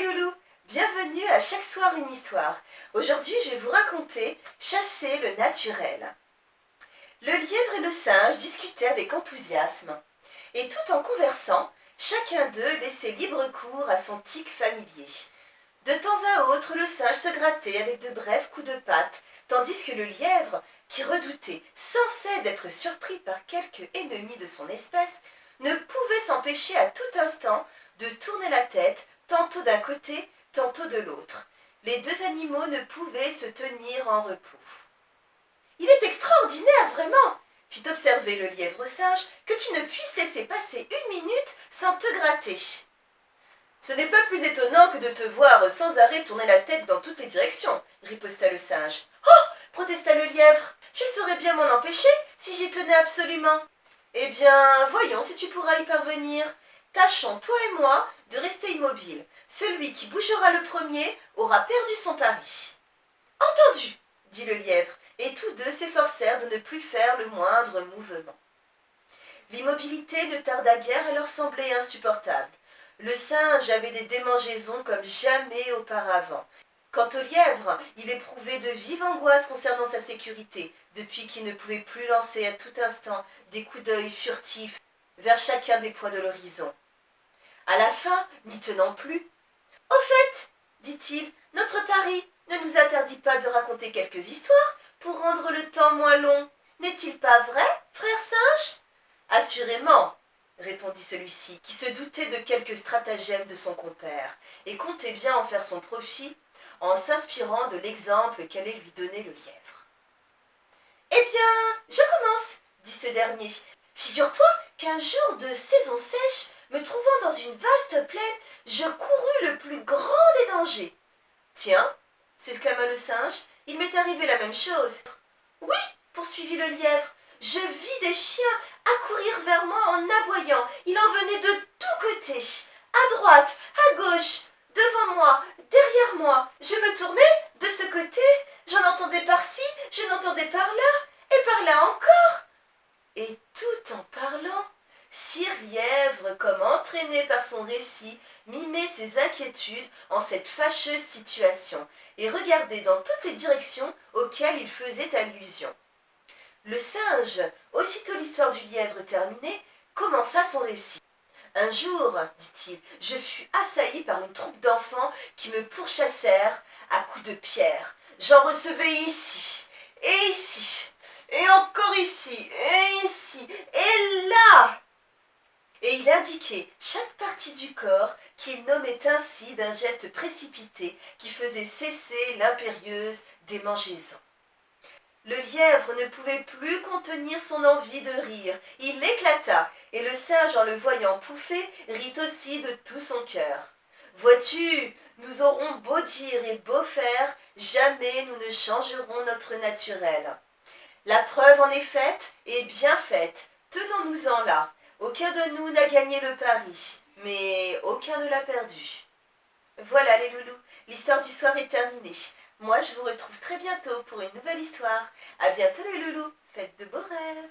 loulous, bienvenue à Chaque soir une histoire. Aujourd'hui, je vais vous raconter Chasser le naturel. Le lièvre et le singe discutaient avec enthousiasme. Et tout en conversant, chacun d'eux laissait libre cours à son tic familier. De temps à autre, le singe se grattait avec de brefs coups de patte, tandis que le lièvre, qui redoutait sans cesse d'être surpris par quelque ennemi de son espèce, ne pouvait s'empêcher à tout instant de tourner la tête, tantôt d'un côté, tantôt de l'autre. Les deux animaux ne pouvaient se tenir en repos. « Il est extraordinaire, vraiment, fit observer le lièvre au singe, que tu ne puisses laisser passer une minute sans te gratter. »« Ce n'est pas plus étonnant que de te voir sans arrêt tourner la tête dans toutes les directions, riposta le singe. »« Oh !» protesta le lièvre. « Je saurais bien m'en empêcher si j'y tenais absolument. »« Eh bien, voyons si tu pourras y parvenir. Tâchons, toi et moi, de rester immobiles. Celui qui bougera le premier aura perdu son pari. »« Entendu !» dit le lièvre, et tous deux s'efforcèrent de ne plus faire le moindre mouvement. L'immobilité ne tarda guère à leur sembler insupportable. Le singe avait des démangeaisons comme jamais auparavant. Quant au lièvre, il éprouvait de vives angoisses concernant sa sécurité, depuis qu'il ne pouvait plus lancer à tout instant des coups d'œil furtifs vers chacun des points de l'horizon. À la fin, n'y tenant plus, « Au fait, dit-il, notre pari ne nous interdit pas de raconter quelques histoires pour rendre le temps moins long. N'est-il pas vrai, frère singe ?»« Assurément, répondit celui-ci, qui se doutait de quelques stratagèmes de son compère, et comptait bien en faire son profit en s'inspirant de l'exemple qu'allait lui donner le lièvre. « Eh bien, je commence, dit ce dernier. Figure-toi qu'un jour de saison sèche, me trouvant dans une vaste plaine, je courus le plus grand des dangers. »« Tiens, s'exclama le singe, il m'est arrivé la même chose. »« Oui, poursuivit le lièvre, je vis des chiens accourir vers moi en aboyant. Il en venait de tous côtés, à droite, à gauche, devant moi, derrière moi. Je me tournais de ce côté, j'en entendais par-ci, je n'entendais par-là, et par-là encore. » Et tout en parlant, Sire Lièvre, comme entraîné par son récit, mimait ses inquiétudes en cette fâcheuse situation et regardait dans toutes les directions auxquelles il faisait allusion. Le singe, aussitôt l'histoire du lièvre terminée, commença son récit. « Un jour, dit-il, je fus assailli par une troupe d'enfants qui me pourchassèrent à coups de pierre. J'en recevais ici, et encore ici, et ici, et là !» Et il indiquait chaque partie du corps qu'il nommait ainsi d'un geste précipité qui faisait cesser l'impérieuse démangeaison. Le lièvre ne pouvait plus contenir son envie de rire. Il éclata, et le singe, en le voyant pouffer, rit aussi de tout son cœur. « Vois-tu, nous aurons beau dire et beau faire, jamais nous ne changerons notre naturel. La preuve en est faite, et bien faite. Tenons-nous-en là. Aucun de nous n'a gagné le pari, mais aucun ne l'a perdu. » Voilà les loulous, l'histoire du soir est terminée. Moi, je vous retrouve très bientôt pour une nouvelle histoire. À bientôt les loulous, faites de beaux rêves.